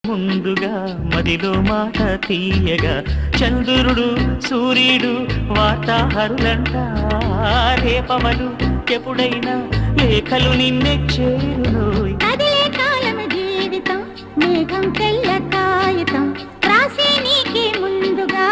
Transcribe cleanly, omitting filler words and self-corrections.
ముందుగా మదిలో మాట తీయగా చంద్రుడు సూర్యుడు వార్తాహరులంట రేపవలు ఎప్పుడైనా లేఖలు నిన్నే చేరునోయ్ అదిలే కాలము జీవితం మేఘం తెల్ల కాగితం రాసే నీకే ముందుగా